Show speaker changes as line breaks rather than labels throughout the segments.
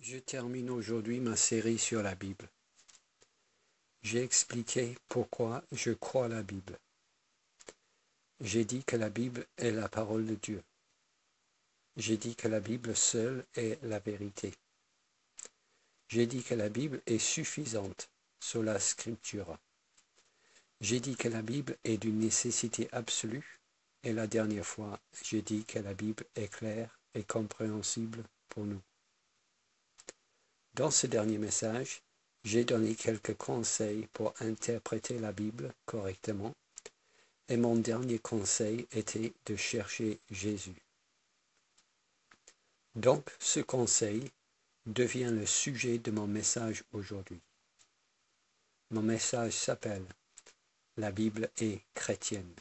Je termine aujourd'hui ma série sur la Bible. J'ai expliqué pourquoi je crois la Bible. J'ai dit que la Bible est la parole de Dieu. J'ai dit que la Bible seule est la vérité. J'ai dit que la Bible est suffisante sola scriptura. J'ai dit que la Bible est d'une nécessité absolue. Et la dernière fois, j'ai dit que la Bible est claire et compréhensible pour nous. Dans ce dernier message, j'ai donné quelques conseils pour interpréter la Bible correctement, et mon dernier conseil était de chercher Jésus. Donc, ce conseil devient le sujet de mon message aujourd'hui. Mon message s'appelle « La Bible est chrétienne ».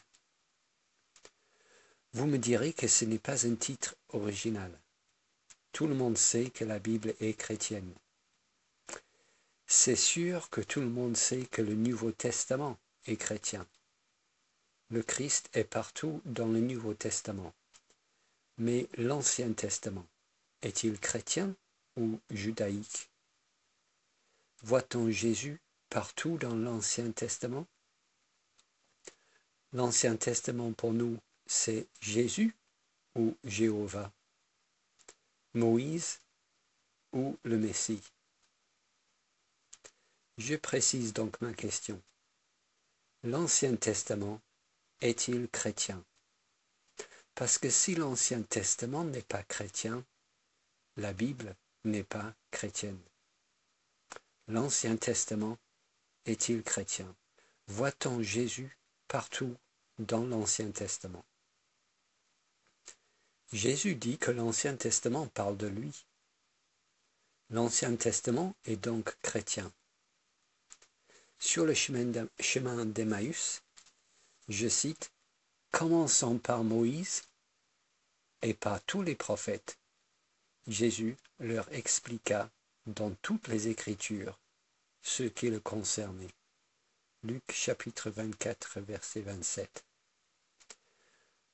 Vous me direz que ce n'est pas un titre original. Tout le monde sait que la Bible est chrétienne. C'est sûr que tout le monde sait que le Nouveau Testament est chrétien. Le Christ est partout dans le Nouveau Testament. Mais l'Ancien Testament, est-il chrétien ou judaïque? Voit-on Jésus partout dans l'Ancien Testament? L'Ancien Testament pour nous, c'est Jésus ou Jéhovah? Moïse ou le Messie? Je précise donc ma question. L'Ancien Testament est-il chrétien? Parce que si l'Ancien Testament n'est pas chrétien, la Bible n'est pas chrétienne. L'Ancien Testament est-il chrétien? Voit-on Jésus partout dans l'Ancien Testament? Jésus dit que l'Ancien Testament parle de lui. L'Ancien Testament est donc chrétien. Sur le chemin d'Emmaüs, je cite, « Commençant par Moïse et par tous les prophètes, Jésus leur expliqua dans toutes les Écritures ce qui le concernait. » Luc chapitre 24, verset 27.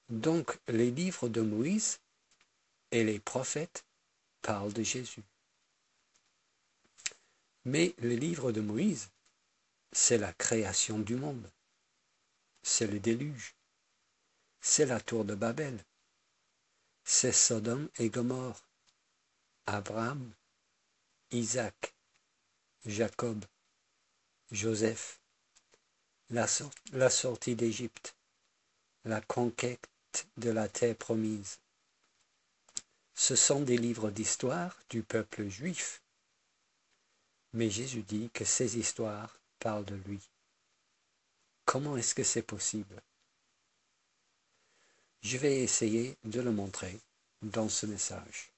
Donc les livres de Moïse et les prophètes parlent de Jésus. Mais le livre de Moïse, c'est la création du monde. C'est le déluge. C'est la tour de Babel. C'est Sodome et Gomorrhe. Abraham, Isaac, Jacob, Joseph, la sortie d'Égypte, la conquête de la terre promise. Ce sont des livres d'histoire du peuple juif. Mais Jésus dit que ces histoires parlent de lui. Comment est-ce que c'est possible? Je vais essayer de le montrer dans ce message.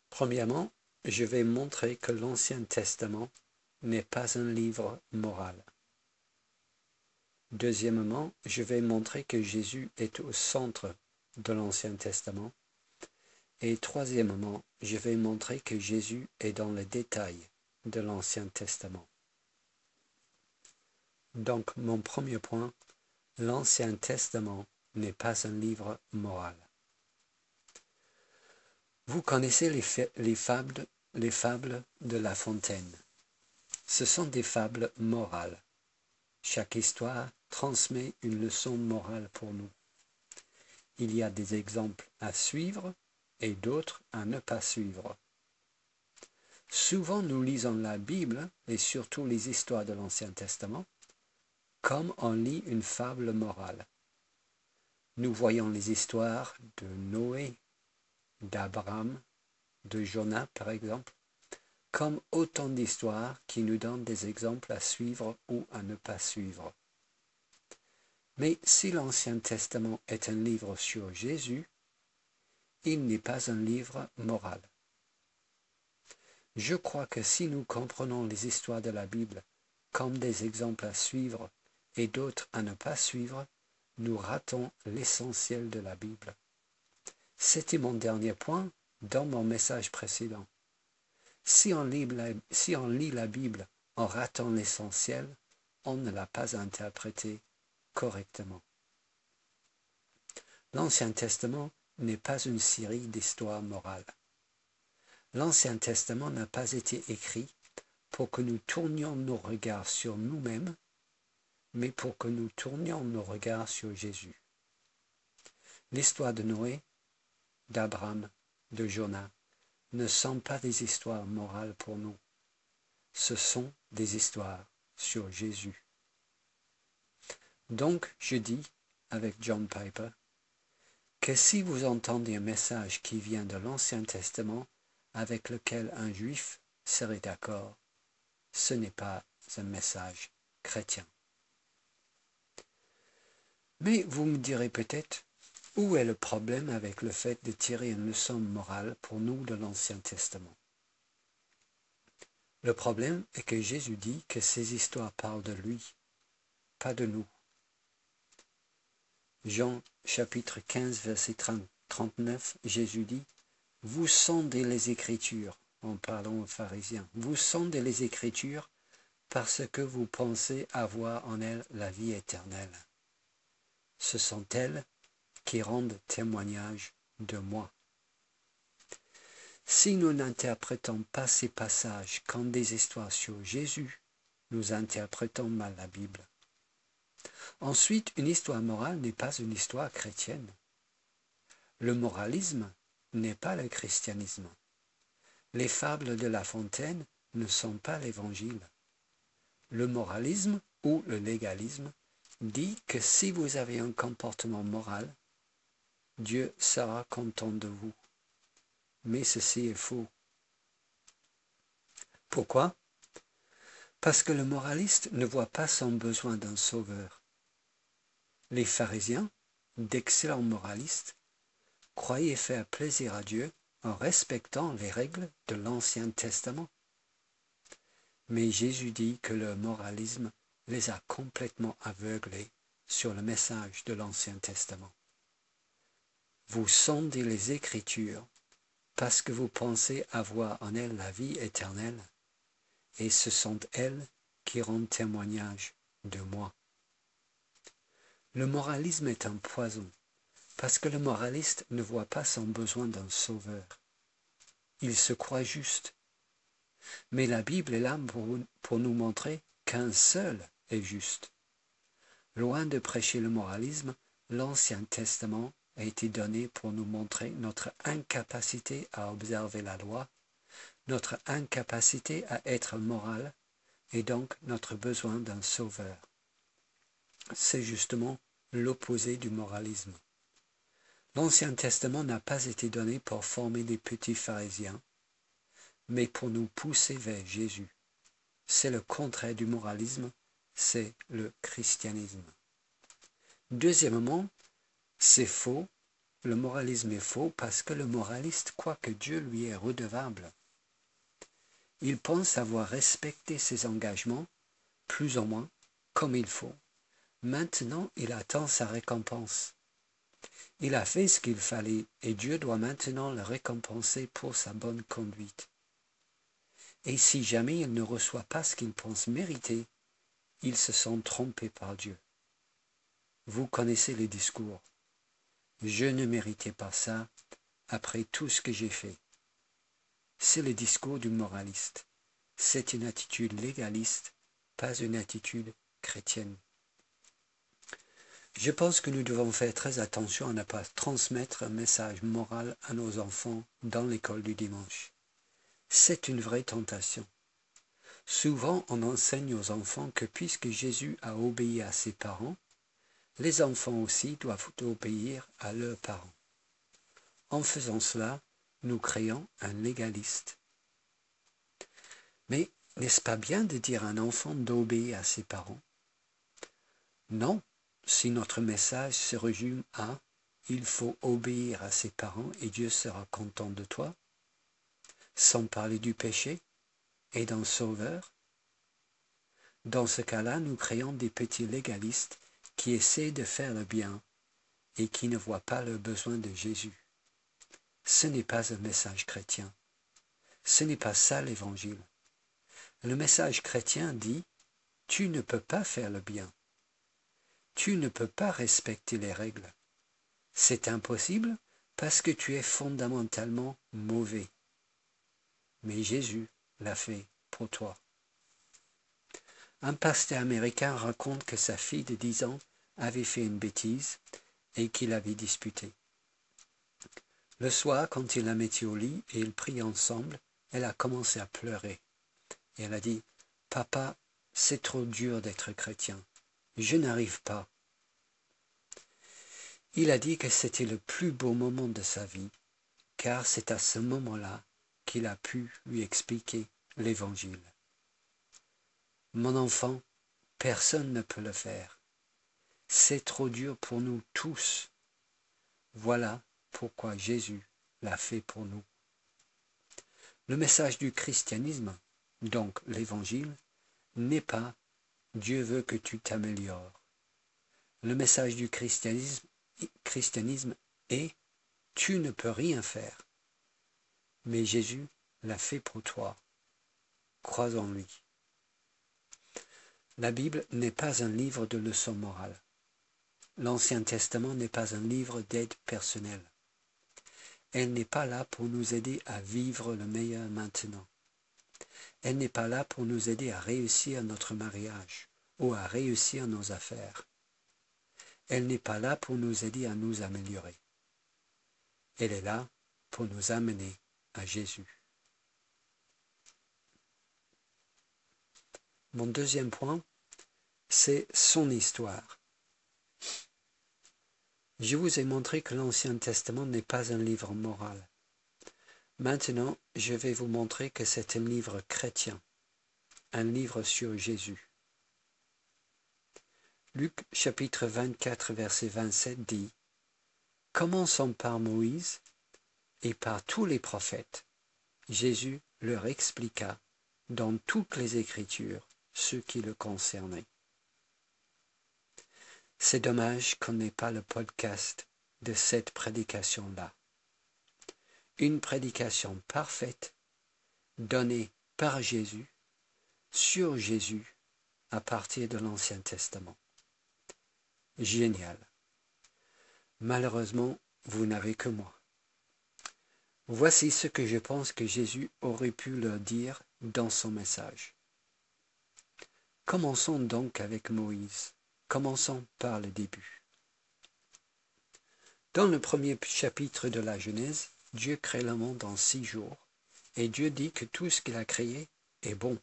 Premièrement, je vais montrer que l'Ancien Testament n'est pas un livre moral. Deuxièmement, je vais montrer que Jésus est au centre de l'Ancien Testament. Et troisièmement, je vais montrer que Jésus est dans les détails de l'Ancien Testament. Donc, mon premier point, l'Ancien Testament n'est pas un livre moral. Vous connaissez les fables de La Fontaine. Ce sont des fables morales. Chaque histoire transmet une leçon morale pour nous. Il y a des exemples à suivre et d'autres à ne pas suivre. Souvent nous lisons la Bible, et surtout les histoires de l'Ancien Testament, comme on lit une fable morale. Nous voyons les histoires de Noé, d'Abraham, de Jonas par exemple, comme autant d'histoires qui nous donnent des exemples à suivre ou à ne pas suivre. Mais si l'Ancien Testament est un livre sur Jésus, il n'est pas un livre moral. Je crois que si nous comprenons les histoires de la Bible comme des exemples à suivre et d'autres à ne pas suivre, nous ratons l'essentiel de la Bible. C'était mon dernier point dans mon message précédent. Si on lit la Bible en ratant l'essentiel, on ne l'a pas interprétée correctement. L'Ancien Testament n'est pas une série d'histoires morales. L'Ancien Testament n'a pas été écrit pour que nous tournions nos regards sur nous-mêmes, mais pour que nous tournions nos regards sur Jésus. L'histoire de Noé, d'Abraham, de Jonas ne sont pas des histoires morales pour nous. Ce sont des histoires sur Jésus. Donc, je dis, avec John Piper, que si vous entendez un message qui vient de l'Ancien Testament avec lequel un juif serait d'accord, ce n'est pas un message chrétien. Mais vous me direz peut-être, où est le problème avec le fait de tirer une leçon morale pour nous de l'Ancien Testament? Le problème est que Jésus dit que ces histoires parlent de lui, pas de nous. Jean chapitre 15, verset 39, Jésus dit, « Vous sondez les Écritures, en parlant aux pharisiens, vous sondez les Écritures parce que vous pensez avoir en elles la vie éternelle. Ce sont elles qui rendent témoignage de moi. » Si nous n'interprétons pas ces passages comme des histoires sur Jésus, nous interprétons mal la Bible. Ensuite, une histoire morale n'est pas une histoire chrétienne. Le moralisme n'est pas le christianisme. Les fables de La Fontaine ne sont pas l'Évangile. Le moralisme ou le légalisme dit que si vous avez un comportement moral, Dieu sera content de vous. Mais ceci est faux. Pourquoi? Parce que le moraliste ne voit pas son besoin d'un sauveur. Les pharisiens, d'excellents moralistes, croyaient faire plaisir à Dieu en respectant les règles de l'Ancien Testament. Mais Jésus dit que le moralisme les a complètement aveuglés sur le message de l'Ancien Testament. Vous sondez les Écritures parce que vous pensez avoir en elles la vie éternelle, et ce sont elles qui rendent témoignage de moi. Le moralisme est un poison, parce que le moraliste ne voit pas son besoin d'un sauveur. Il se croit juste. Mais la Bible est là pour nous montrer qu'un seul est juste. Loin de prêcher le moralisme, l'Ancien Testament a été donné pour nous montrer notre incapacité à observer la loi, notre incapacité à être moral, et donc notre besoin d'un sauveur. C'est justement l'opposé du moralisme. L'Ancien Testament n'a pas été donné pour former des petits pharisiens, mais pour nous pousser vers Jésus. C'est le contraire du moralisme, c'est le christianisme. Deuxièmement, c'est faux, le moralisme est faux parce que le moraliste croit que Dieu lui est redevable. Il pense avoir respecté ses engagements, plus ou moins, comme il faut. Maintenant, il attend sa récompense. Il a fait ce qu'il fallait et Dieu doit maintenant le récompenser pour sa bonne conduite. Et si jamais il ne reçoit pas ce qu'il pense mériter, il se sent trompé par Dieu. Vous connaissez les discours. Je ne méritais pas ça après tout ce que j'ai fait. C'est le discours du moraliste. C'est une attitude légaliste, pas une attitude chrétienne. Je pense que nous devons faire très attention à ne pas transmettre un message moral à nos enfants dans l'école du dimanche. C'est une vraie tentation. Souvent, on enseigne aux enfants que puisque Jésus a obéi à ses parents, les enfants aussi doivent obéir à leurs parents. En faisant cela, nous créons un légaliste. Mais n'est-ce pas bien de dire à un enfant d'obéir à ses parents? Non, si notre message se résume à « il faut obéir à ses parents et Dieu sera content de toi », sans parler du péché et d'un sauveur. Dans ce cas-là, nous créons des petits légalistes qui essaient de faire le bien et qui ne voient pas le besoin de Jésus. Ce n'est pas un message chrétien. Ce n'est pas ça l'Évangile. Le message chrétien dit « tu ne peux pas faire le bien. Tu ne peux pas respecter les règles. C'est impossible parce que tu es fondamentalement mauvais. mais Jésus l'a fait pour toi. Un pasteur américain raconte que sa fille de 10 ans avait fait une bêtise et qu'il avait disputé. Le soir, quand il la mettait au lit et ils prient ensemble, elle a commencé à pleurer. Et elle a dit, « Papa, c'est trop dur d'être chrétien. Je n'arrive pas. » Il a dit que c'était le plus beau moment de sa vie, car c'est à ce moment-là qu'il a pu lui expliquer l'Évangile. « Mon enfant, personne ne peut le faire. C'est trop dur pour nous tous. Voilà pourquoi Jésus l'a fait pour nous. » Le message du christianisme, donc l'Évangile, n'est pas « Dieu veut que tu t'améliores ». Le message du christianisme est « Tu ne peux rien faire ». Mais Jésus l'a fait pour toi. Crois en lui. La Bible n'est pas un livre de leçons morales. L'Ancien Testament n'est pas un livre d'aide personnelle. Elle n'est pas là pour nous aider à vivre le meilleur maintenant. Elle n'est pas là pour nous aider à réussir notre mariage ou à réussir nos affaires. Elle n'est pas là pour nous aider à nous améliorer. Elle est là pour nous amener à Jésus. Mon deuxième point, c'est son histoire. Je vous ai montré que l'Ancien Testament n'est pas un livre moral. Maintenant, je vais vous montrer que c'est un livre chrétien, un livre sur Jésus. Luc chapitre 24, verset 27 dit « Commençons par Moïse et par tous les prophètes. Jésus leur expliqua dans toutes les Écritures ce qui le concernait. » C'est dommage qu'on n'ait pas le podcast de cette prédication-là. Une prédication parfaite, donnée par Jésus, sur Jésus, à partir de l'Ancien Testament. Génial. Malheureusement, vous n'avez que moi. Voici ce que je pense que Jésus aurait pu leur dire dans son message. Commençons donc avec Moïse. Commençons par le début. Dans le premier chapitre de la Genèse, Dieu crée le monde en 6 jours, et Dieu dit que tout ce qu'il a créé est bon.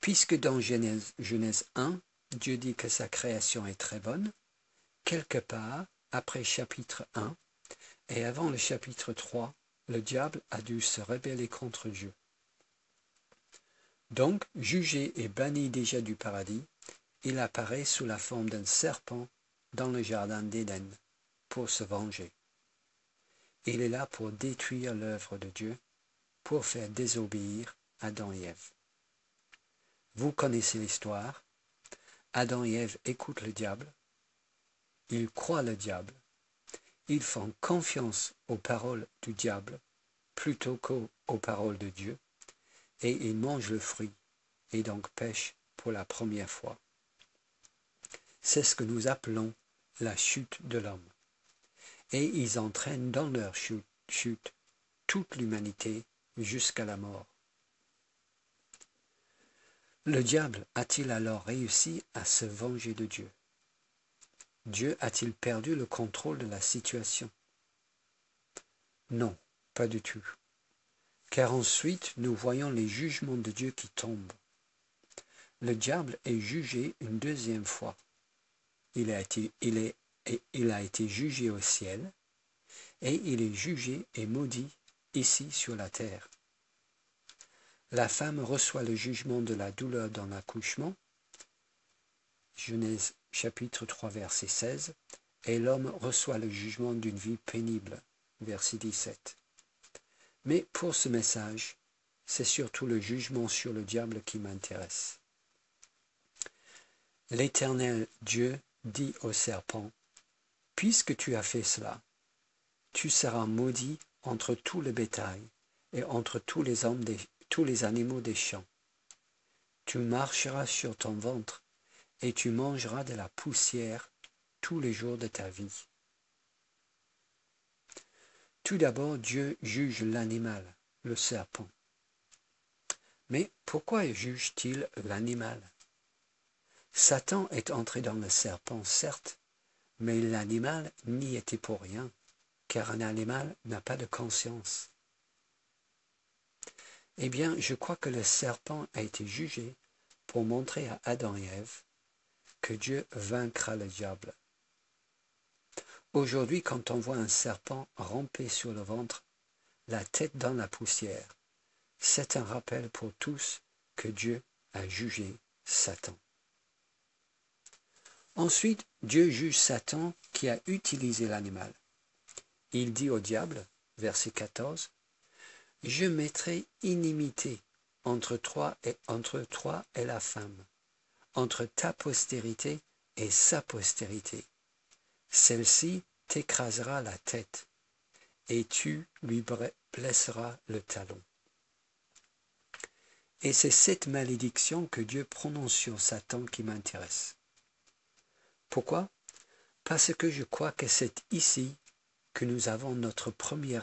Puisque dans Genèse 1, Dieu dit que sa création est très bonne, quelque part, après chapitre 1, et avant le chapitre 3, le diable a dû se rebeller contre Dieu. Donc, jugé et banni déjà du paradis, il apparaît sous la forme d'un serpent dans le jardin d'Éden pour se venger. Il est là pour détruire l'œuvre de Dieu, pour faire désobéir Adam et Ève. Vous connaissez l'histoire. Adam et Ève écoutent le diable, ils croient le diable, ils font confiance aux paroles du diable plutôt qu'aux paroles de Dieu, et ils mangent le fruit, et donc pêchent pour la première fois. C'est ce que nous appelons la chute de l'homme. Et ils entraînent dans leur chute toute l'humanité jusqu'à la mort. Le diable a-t-il alors réussi à se venger de Dieu? Dieu a-t-il perdu le contrôle de la situation? Non, pas du tout. Car ensuite, nous voyons les jugements de Dieu qui tombent. Le diable est jugé une deuxième fois. Il a été jugé au ciel, et il est jugé et maudit ici sur la terre. La femme reçoit le jugement de la douleur dans l'accouchement, Genèse chapitre 3 verset 16, et l'homme reçoit le jugement d'une vie pénible, verset 17. Mais pour ce message, c'est surtout le jugement sur le diable qui m'intéresse. L'Éternel Dieu dit au serpent, « Puisque tu as fait cela, tu seras maudit entre tout le bétail et entre tous les animaux des champs. Tu marcheras sur ton ventre et tu mangeras de la poussière tous les jours de ta vie. » Tout d'abord, Dieu juge l'animal, le serpent. Mais pourquoi juge-t-il l'animal? Satan est entré dans le serpent, certes, mais l'animal n'y était pour rien, car un animal n'a pas de conscience. Eh bien, je crois que le serpent a été jugé pour montrer à Adam et Ève que Dieu vaincra le diable. Aujourd'hui, quand on voit un serpent ramper sur le ventre, la tête dans la poussière, c'est un rappel pour tous que Dieu a jugé Satan. Ensuite, Dieu juge Satan qui a utilisé l'animal. Il dit au diable, verset 14, « Je mettrai inimité entre toi et la femme, entre ta postérité et sa postérité. Celle-ci t'écrasera la tête, et tu lui blesseras le talon. » Et c'est cette malédiction que Dieu prononce sur Satan qui m'intéresse. Pourquoi? Parce que je crois que c'est ici que nous avons notre premier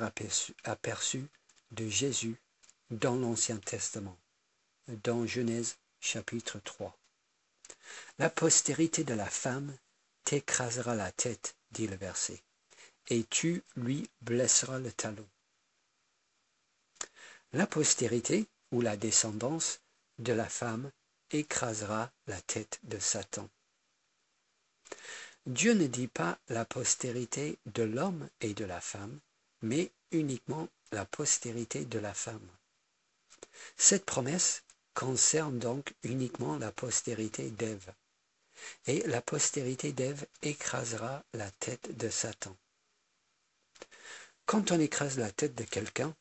aperçu de Jésus dans l'Ancien Testament, dans Genèse chapitre 3. La postérité de la femme t'écrasera la tête, dit le verset, et tu lui blesseras le talon. La postérité ou la descendance de la femme écrasera la tête de Satan. Dieu ne dit pas la postérité de l'homme et de la femme, mais uniquement la postérité de la femme. Cette promesse concerne donc uniquement la postérité d'Ève, et la postérité d'Ève écrasera la tête de Satan. Quand on écrase la tête de quelqu'un,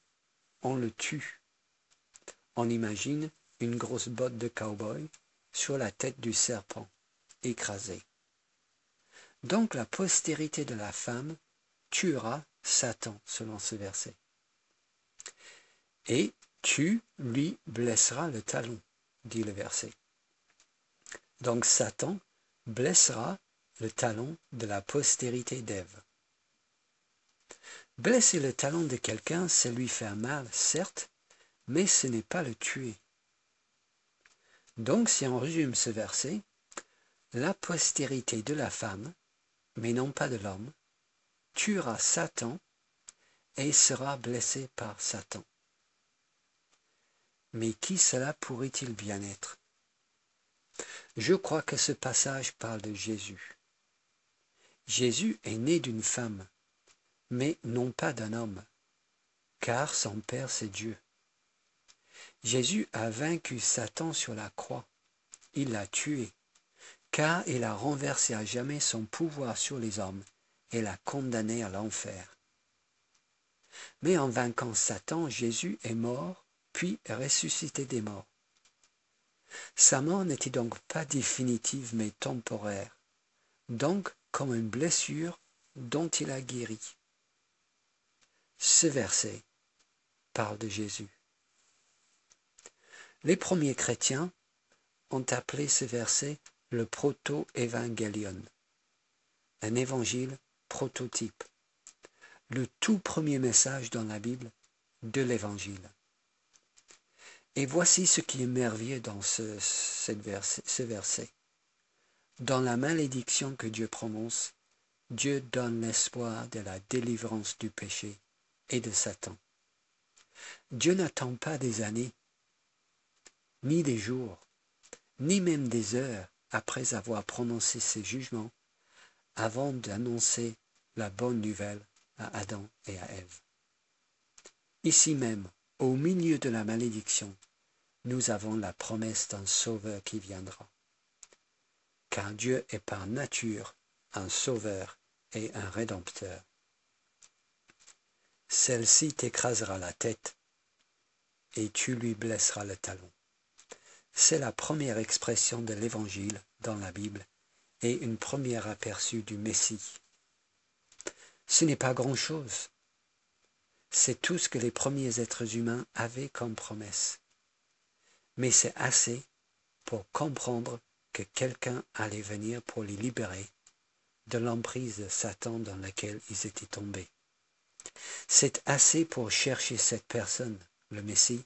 on le tue. On imagine une grosse botte de cow-boy sur la tête du serpent, écrasée. Donc la postérité de la femme tuera Satan, selon ce verset. Et tu lui blesseras le talon, dit le verset. Donc Satan blessera le talon de la postérité d'Ève. Blesser le talon de quelqu'un, c'est lui faire mal, certes, mais ce n'est pas le tuer. Donc si on résume ce verset, la postérité de la femme, mais non pas de l'homme, tuera Satan et sera blessé par Satan. Mais qui cela pourrait-il bien être? Je crois que ce passage parle de Jésus. Jésus est né d'une femme, mais non pas d'un homme, car son Père c'est Dieu. Jésus a vaincu Satan sur la croix, il l'a tué, car il a renversé à jamais son pouvoir sur les hommes et l'a condamné à l'enfer. Mais en vainquant Satan, Jésus est mort, puis ressuscité des morts. Sa mort n'était donc pas définitive mais temporaire, donc comme une blessure dont il a guéri. Ce verset parle de Jésus. Les premiers chrétiens ont appelé ce verset le proto-évangélion, un évangile prototype, le tout premier message dans la Bible de l'évangile. Et voici ce qui est merveilleux dans ce verset. Dans la malédiction que Dieu prononce, Dieu donne l'espoir de la délivrance du péché et de Satan. Dieu n'attend pas des années, ni des jours, ni même des heures après avoir prononcé ses jugements, avant d'annoncer la bonne nouvelle à Adam et à Ève. Ici même, au milieu de la malédiction, nous avons la promesse d'un sauveur qui viendra. Car Dieu est par nature un sauveur et un rédempteur. Celle-ci t'écrasera la tête et tu lui blesseras le talon. C'est la première expression de l'Évangile dans la Bible et une première aperçu du Messie. Ce n'est pas grand-chose. C'est tout ce que les premiers êtres humains avaient comme promesse. Mais c'est assez pour comprendre que quelqu'un allait venir pour les libérer de l'emprise de Satan dans laquelle ils étaient tombés. C'est assez pour chercher cette personne le Messie,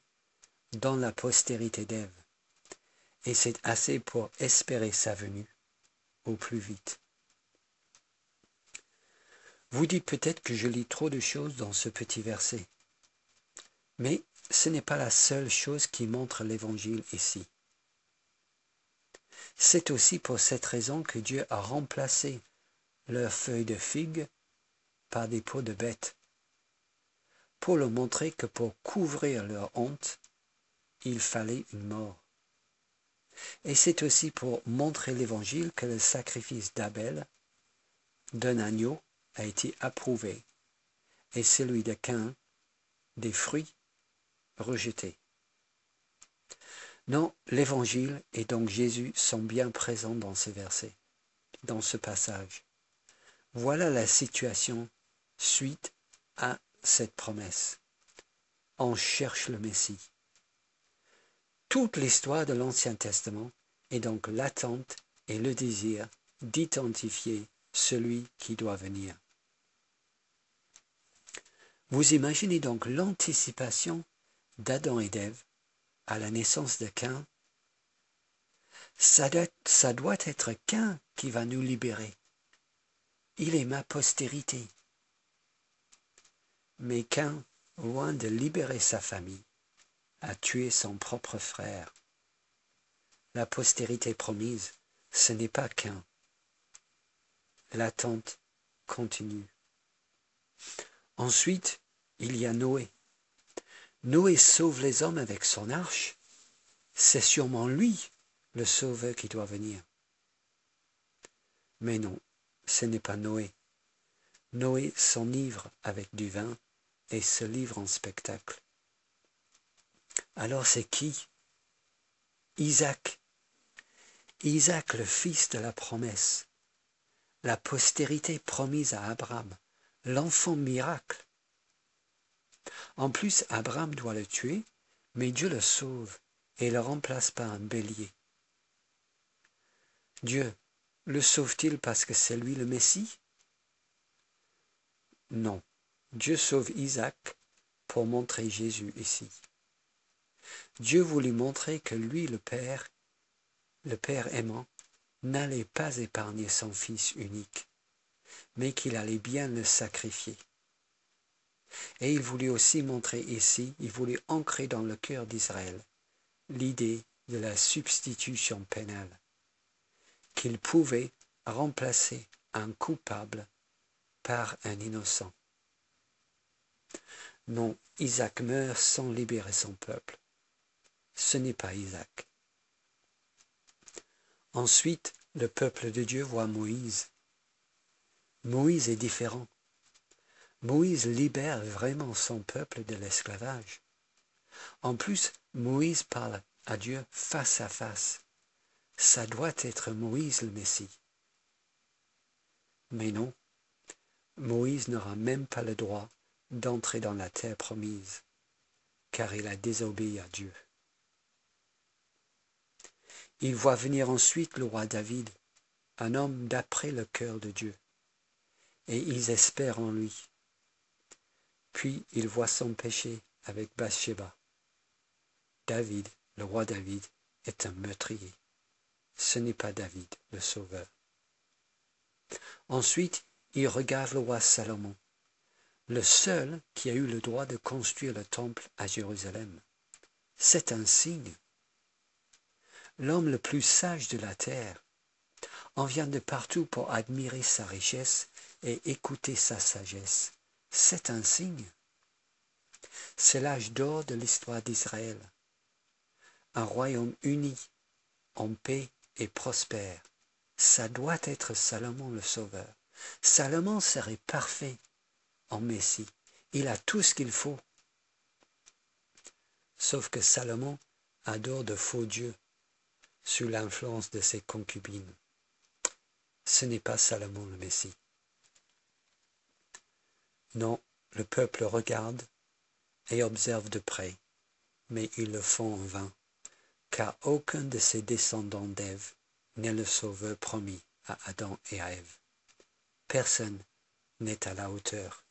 dans la postérité d'Ève, et c'est assez pour espérer sa venue au plus vite. Vous dites peut-être que je lis trop de choses dans ce petit verset, mais ce n'est pas la seule chose qui montre l'Évangile ici. C'est aussi pour cette raison que Dieu a remplacé leurs feuilles de figue par des peaux de bêtes, pour leur montrer que pour couvrir leur honte, il fallait une mort. Et c'est aussi pour montrer l'Évangile que le sacrifice d'Abel, d'un agneau, a été approuvé, et celui de Caïn, des fruits, rejetés. Non, l'Évangile et donc Jésus sont bien présents dans ces versets, dans ce passage. Voilà la situation suite à cette promesse. On cherche le Messie. Toute l'histoire de l'Ancien Testament est donc l'attente et le désir d'identifier celui qui doit venir. Vous imaginez donc l'anticipation d'Adam et d'Ève à la naissance de Caïn. Ça doit être Caïn qui va nous libérer. Il est ma postérité. Mais Caïn, loin de libérer sa famille, a tué son propre frère. La postérité promise, ce n'est pas Caïn. L'attente continue. Ensuite, il y a Noé. Noé sauve les hommes avec son arche. C'est sûrement lui, le sauveur, qui doit venir. Mais non, ce n'est pas Noé. Noé s'enivre avec du vin et se livre en spectacle. Alors c'est qui? Isaac. Isaac, le fils de la promesse. La postérité promise à Abraham. L'enfant miracle. En plus, Abraham doit le tuer, mais Dieu le sauve et le remplace par un bélier. Dieu le sauve-t-il parce que c'est lui le Messie? Non. Dieu sauve Isaac pour montrer Jésus ici. Dieu voulut montrer que lui, le Père aimant, n'allait pas épargner son Fils unique, mais qu'il allait bien le sacrifier. Et il voulait aussi montrer ici, il voulait ancrer dans le cœur d'Israël l'idée de la substitution pénale, qu'il pouvait remplacer un coupable par un innocent. Non, Isaac meurt sans libérer son peuple. Ce n'est pas Isaac. Ensuite, le peuple de Dieu voit Moïse. Moïse est différent. Moïse libère vraiment son peuple de l'esclavage. En plus, Moïse parle à Dieu face à face. Ça doit être Moïse le Messie. Mais non, Moïse n'aura même pas le droit d'entrer dans la terre promise, car il a désobéi à Dieu. Il voit venir ensuite le roi David, un homme d'après le cœur de Dieu, et ils espèrent en lui. Puis il voit son péché avec Bathsheba. David, le roi David, est un meurtrier. Ce n'est pas David, le Sauveur. Ensuite, il regarde le roi Salomon, le seul qui a eu le droit de construire le temple à Jérusalem. C'est un signe. L'homme le plus sage de la terre en vient de partout pour admirer sa richesse et écouter sa sagesse. C'est un signe. C'est l'âge d'or de l'histoire d'Israël. Un royaume uni, en paix et prospère. Ça doit être Salomon le Sauveur. Salomon serait parfait en Messie. Il a tout ce qu'il faut. Sauf que Salomon adore de faux dieux sous l'influence de ses concubines. Ce n'est pas Salomon le Messie. Non, le peuple regarde et observe de près, mais ils le font en vain, car aucun de ses descendants d'Ève n'est le sauveur promis à Adam et à Ève. Personne n'est à la hauteur.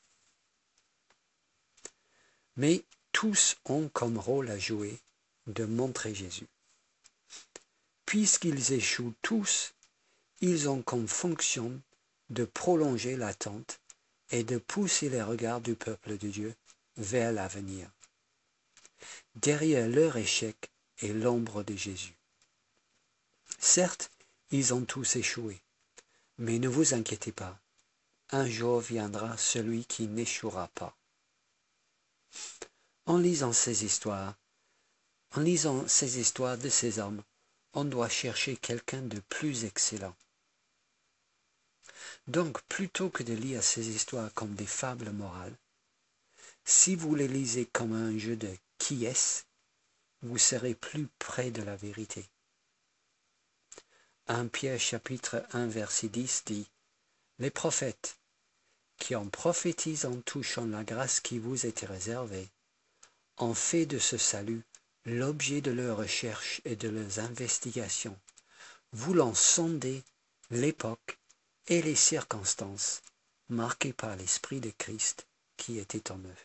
Mais tous ont comme rôle à jouer de montrer Jésus. Puisqu'ils échouent tous, ils ont comme fonction de prolonger l'attente et de pousser les regards du peuple de Dieu vers l'avenir. Derrière leur échec est l'ombre de Jésus. Certes, ils ont tous échoué, mais ne vous inquiétez pas, un jour viendra celui qui n'échouera pas. En lisant ces histoires de ces hommes, on doit chercher quelqu'un de plus excellent. Donc, plutôt que de lire ces histoires comme des fables morales, si vous les lisez comme un jeu de qui est-ce, vous serez plus près de la vérité. 1 Pierre chapitre 1 verset 10 dit « Les prophètes, qui en prophétisent en touchant la grâce qui vous était réservée, ont fait de ce salut l'objet de leurs recherches et de leurs investigations, voulant sonder l'époque et les circonstances marquées par l'Esprit de Christ qui était en eux. »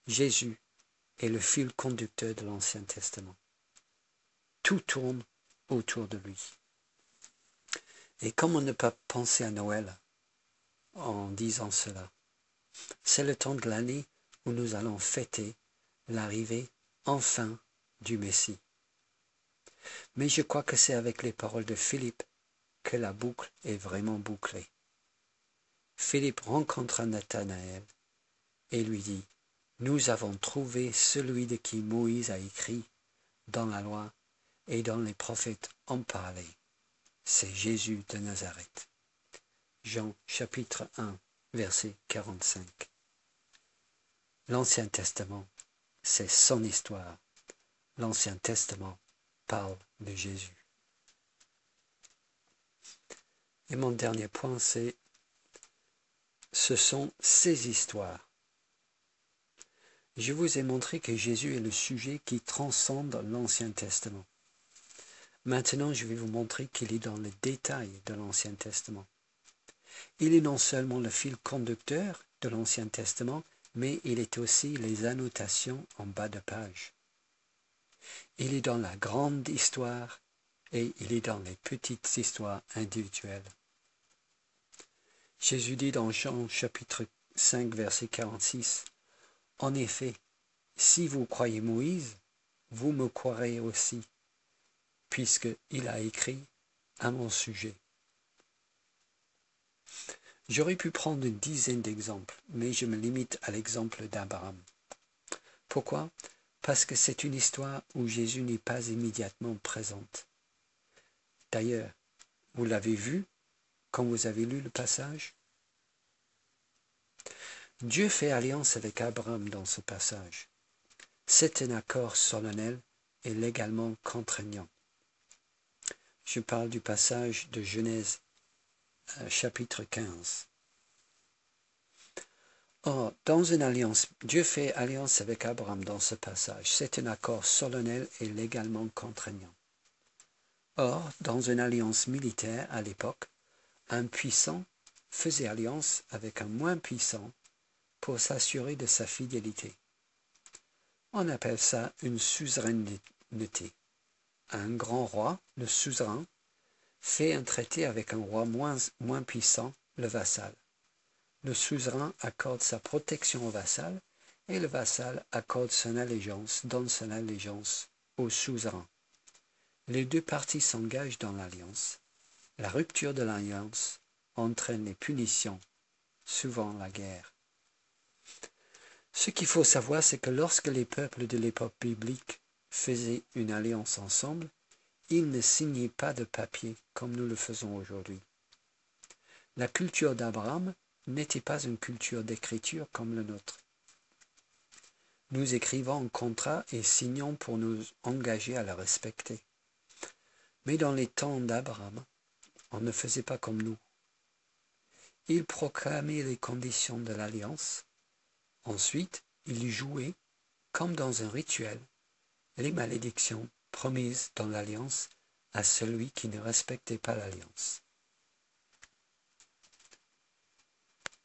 Jésus est le fil conducteur de l'Ancien Testament. Tout tourne autour de lui. Et comment ne pas penser à Noël en disant cela? C'est le temps de l'année où nous allons fêter l'arrivée enfin du Messie. Mais je crois que c'est avec les paroles de Philippe que la boucle est vraiment bouclée. Philippe rencontra Nathanaël et lui dit « Nous avons trouvé celui de qui Moïse a écrit dans la loi et dont les prophètes ont parlé. C'est Jésus de Nazareth. » Jean chapitre 1, verset 45. L'Ancien Testament, c'est son histoire. L'Ancien Testament parle de Jésus. Et mon dernier point, ce sont ces histoires. Je vous ai montré que Jésus est le sujet qui transcende l'Ancien Testament. Maintenant, je vais vous montrer qu'il est dans les détails de l'Ancien Testament. Il est non seulement le fil conducteur de l'Ancien Testament, mais il est aussi les annotations en bas de page. Il est dans la grande histoire et il est dans les petites histoires individuelles. Jésus dit dans Jean chapitre 5 verset 46, « En effet, si vous croyez Moïse, vous me croirez aussi, puisqu'il a écrit à mon sujet. » J'aurais pu prendre une dizaine d'exemples, mais je me limite à l'exemple d'Abraham. Pourquoi? Parce que c'est une histoire où Jésus n'est pas immédiatement présent. D'ailleurs, vous l'avez vu quand vous avez lu le passage? Dieu fait alliance avec Abraham dans ce passage. C'est un accord solennel et légalement contraignant. Je parle du passage de Genèse chapitre 15. Or, dans une alliance, Dieu fait alliance avec Abraham dans ce passage. C'est un accord solennel et légalement contraignant. Or, dans une alliance militaire à l'époque, un puissant faisait alliance avec un moins puissant pour s'assurer de sa fidélité. On appelle ça une suzeraineté. Un grand roi, le suzerain, fait un traité avec un roi moins puissant, le vassal. Le suzerain accorde sa protection au vassal et le vassal accorde son allégeance, donne son allégeance au suzerain. Les deux parties s'engagent dans l'alliance. La rupture de l'alliance entraîne les punitions, souvent la guerre. Ce qu'il faut savoir, c'est que lorsque les peuples de l'époque biblique faisaient une alliance ensemble, ils ne signaient pas de papier comme nous le faisons aujourd'hui. La culture d'Abraham n'était pas une culture d'écriture comme la nôtre. Nous écrivons un contrat et signons pour nous engager à le respecter. Mais dans les temps d'Abraham, on ne faisait pas comme nous. Il proclamait les conditions de l'alliance. Ensuite, il jouait, comme dans un rituel, les malédictions promises dans l'alliance à celui qui ne respectait pas l'alliance.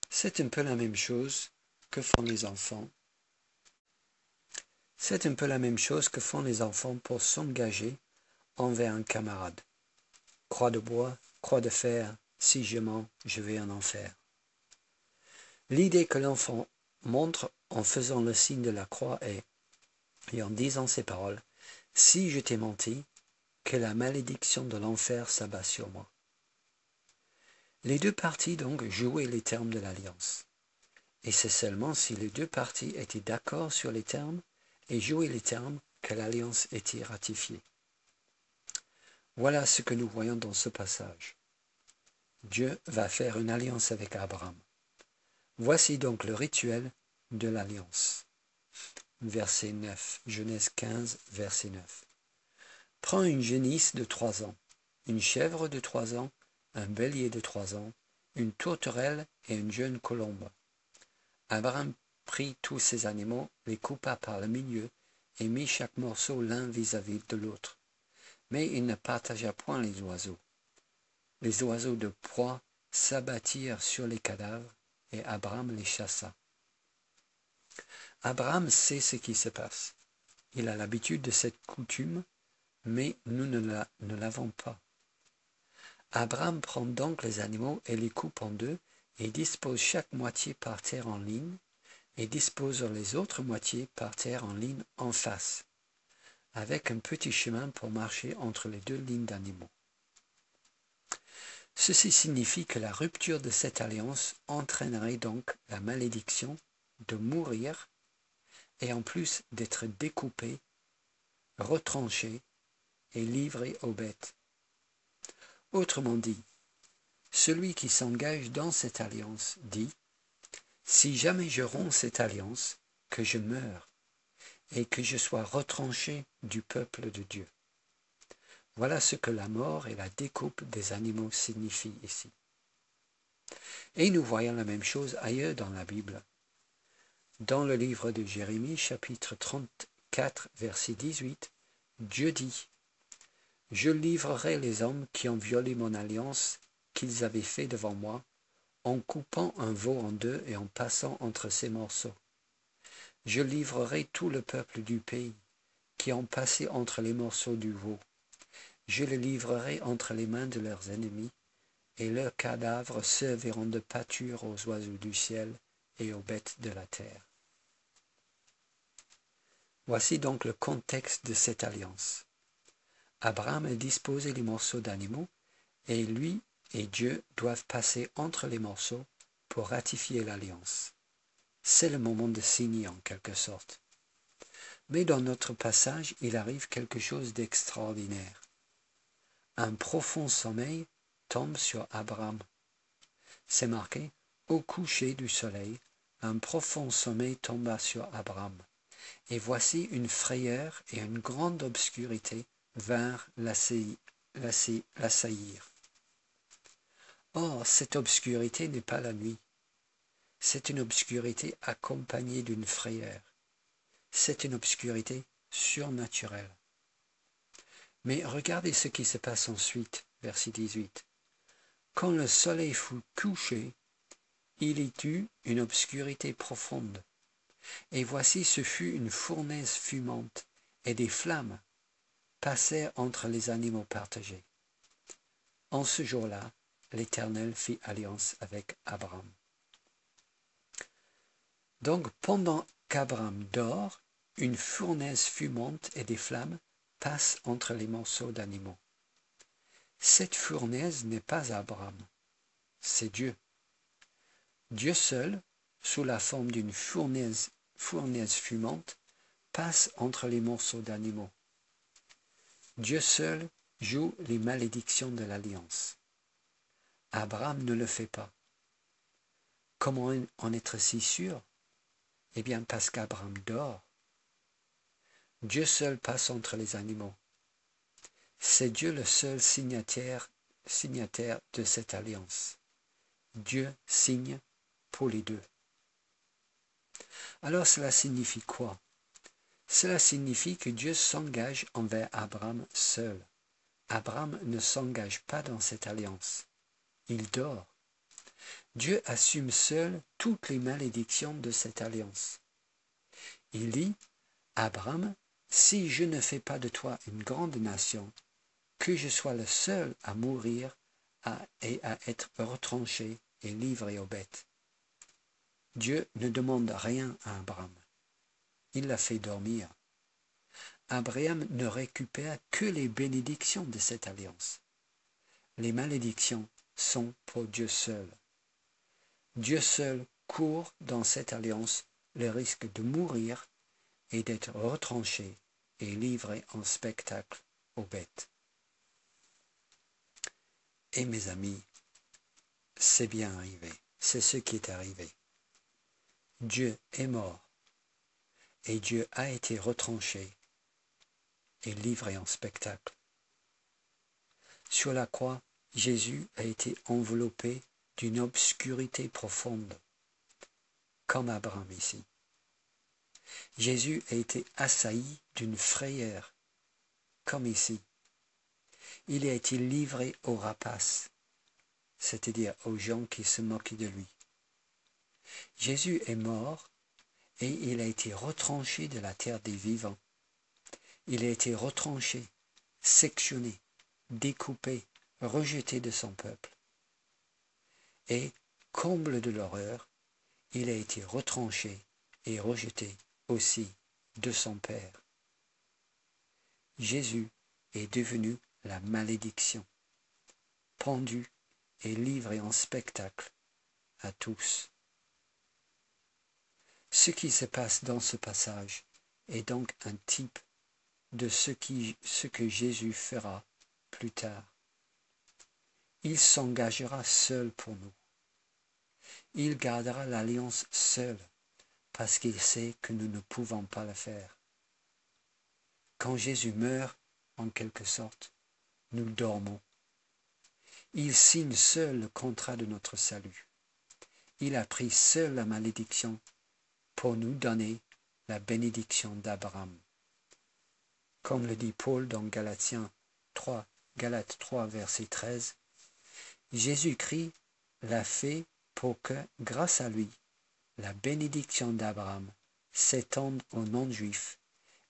C'est un peu la même chose que font les enfants? C'est un peu la même chose que font les enfants pour s'engager envers un camarade. Croix de bois, croix de fer, si je mens, je vais en enfer. L'idée que l'enfant montre en faisant le signe de la croix est, et en disant ces paroles, si je t'ai menti, que la malédiction de l'enfer s'abat sur moi. Les deux parties donc jouaient les termes de l'alliance. Et c'est seulement si les deux parties étaient d'accord sur les termes et jouaient les termes que l'alliance était ratifiée. Voilà ce que nous voyons dans ce passage. Dieu va faire une alliance avec Abraham. Voici donc le rituel de l'alliance. Verset 9, Genèse 15, verset 9. Prends une génisse de 3 ans, une chèvre de 3 ans, un bélier de 3 ans, une tourterelle et une jeune colombe. Abraham prit tous ces animaux, les coupa par le milieu et mit chaque morceau l'un vis-à-vis de l'autre. Mais il ne partagea point les oiseaux. Les oiseaux de proie s'abattirent sur les cadavres et Abraham les chassa. Abraham sait ce qui se passe. Il a l'habitude de cette coutume, mais nous ne l'avons pas. Abraham prend donc les animaux et les coupe en deux et dispose chaque moitié par terre en ligne et dispose les autres moitiés par terre en ligne en face, avec un petit chemin pour marcher entre les deux lignes d'animaux. Ceci signifie que la rupture de cette alliance entraînerait donc la malédiction de mourir et en plus d'être découpé, retranché et livré aux bêtes. Autrement dit, celui qui s'engage dans cette alliance dit « Si jamais je romps cette alliance, que je meure et que je sois retranché du peuple de Dieu. » Voilà ce que la mort et la découpe des animaux signifient ici. Et nous voyons la même chose ailleurs dans la Bible. Dans le livre de Jérémie, chapitre 34, verset 18, Dieu dit « Je livrerai les hommes qui ont violé mon alliance qu'ils avaient fait devant moi, en coupant un veau en deux et en passant entre ses morceaux. Je livrerai tout le peuple du pays, qui ont passé entre les morceaux du veau. Je les livrerai entre les mains de leurs ennemis, et leurs cadavres serviront de pâture aux oiseaux du ciel et aux bêtes de la terre. » Voici donc le contexte de cette alliance. Abraham a disposé les morceaux d'animaux, et lui et Dieu doivent passer entre les morceaux pour ratifier l'alliance. C'est le moment de signer en quelque sorte. Mais dans notre passage, il arrive quelque chose d'extraordinaire. Un profond sommeil tombe sur Abraham. C'est marqué « Au coucher du soleil, un profond sommeil tomba sur Abraham. Et voici une frayeur et une grande obscurité vinrent l'assaillir. Or, cette obscurité n'est pas la nuit. C'est une obscurité accompagnée d'une frayeur. C'est une obscurité surnaturelle. Mais regardez ce qui se passe ensuite, verset 18. Quand le soleil fut couché, il y eut une obscurité profonde. Et voici ce fut une fournaise fumante, et des flammes passèrent entre les animaux partagés. En ce jour-là, l'Éternel fit alliance avec Abraham. Donc, pendant qu'Abraham dort, une fournaise fumante et des flammes passent entre les morceaux d'animaux. Cette fournaise n'est pas Abraham, c'est Dieu. Dieu seul, sous la forme d'une fournaise fumante, passe entre les morceaux d'animaux. Dieu seul joue les malédictions de l'alliance. Abraham ne le fait pas. Comment en être si sûr? Eh bien parce qu'Abraham dort. Dieu seul passe entre les animaux. C'est Dieu le seul signataire de cette alliance. Dieu signe pour les deux. Alors cela signifie quoi? Cela signifie que Dieu s'engage envers Abraham seul. Abraham ne s'engage pas dans cette alliance. Il dort. Dieu assume seul toutes les malédictions de cette alliance. Il dit, Abraham, si je ne fais pas de toi une grande nation, que je sois le seul à mourir et à être retranché et livré aux bêtes. Dieu ne demande rien à Abraham. Il l'a fait dormir. Abraham ne récupère que les bénédictions de cette alliance. Les malédictions sont pour Dieu seul. Dieu seul court dans cette alliance le risque de mourir et d'être retranché et livré en spectacle aux bêtes. Et mes amis, c'est bien arrivé, c'est ce qui est arrivé. Dieu est mort et Dieu a été retranché et livré en spectacle. Sur la croix, Jésus a été enveloppé d'une obscurité profonde, comme Abraham ici. Jésus a été assailli d'une frayeur, comme ici. Il a été livré aux rapaces, c'est-à-dire aux gens qui se moquaient de lui. Jésus est mort et il a été retranché de la terre des vivants. Il a été retranché, sectionné, découpé, rejeté de son peuple. Et, comble de l'horreur, il a été retranché et rejeté aussi de son Père. Jésus est devenu la malédiction, pendu et livré en spectacle à tous. Ce qui se passe dans ce passage est donc un type de ce que Jésus fera plus tard. Il s'engagera seul pour nous. Il gardera l'alliance seul parce qu'il sait que nous ne pouvons pas le faire. Quand Jésus meurt, en quelque sorte, nous dormons. Il signe seul le contrat de notre salut. Il a pris seul la malédiction pour nous donner la bénédiction d'Abraham. Comme le dit Paul dans Galates 3, verset 13, Jésus-Christ l'a fait pour que, grâce à lui, la bénédiction d'Abraham s'étende aux non-juifs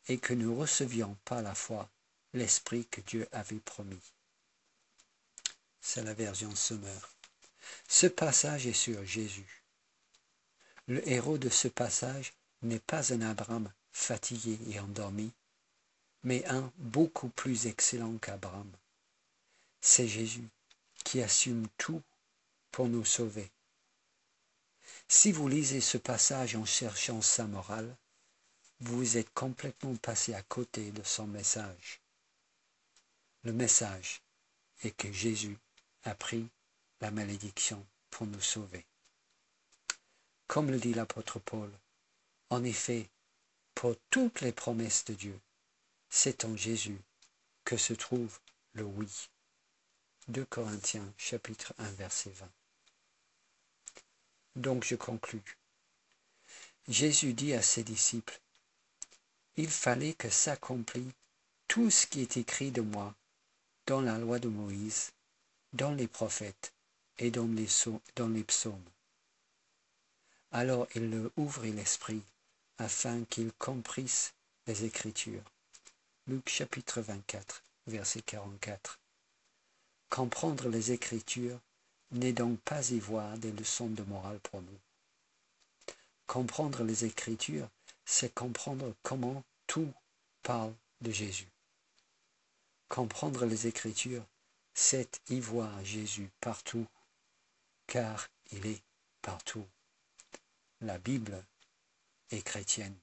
et que nous recevions par la foi l'Esprit que Dieu avait promis. C'est la version Sommer. Ce passage est sur Jésus. Le héros de ce passage n'est pas un Abraham fatigué et endormi, mais un beaucoup plus excellent qu'Abraham. C'est Jésus qui assume tout pour nous sauver. Si vous lisez ce passage en cherchant sa morale, vous êtes complètement passé à côté de son message. Le message est que Jésus a pris la malédiction pour nous sauver. Comme le dit l'apôtre Paul, en effet, pour toutes les promesses de Dieu, c'est en Jésus que se trouve le oui. 2 Corinthiens, chapitre 1, verset 20. Donc je conclus. Jésus dit à ses disciples, « Il fallait que s'accomplisse tout ce qui est écrit de moi dans la loi de Moïse, dans les prophètes et dans les psaumes. » Alors il leur ouvrit l'esprit afin qu'ils comprissent les Écritures. Luc chapitre 24, verset 44. Comprendre les Écritures n'est donc pas y voir des leçons de morale pour nous. Comprendre les Écritures, c'est comprendre comment tout parle de Jésus. Comprendre les Écritures, c'est y voir Jésus partout, car il est partout. La Bible est chrétienne.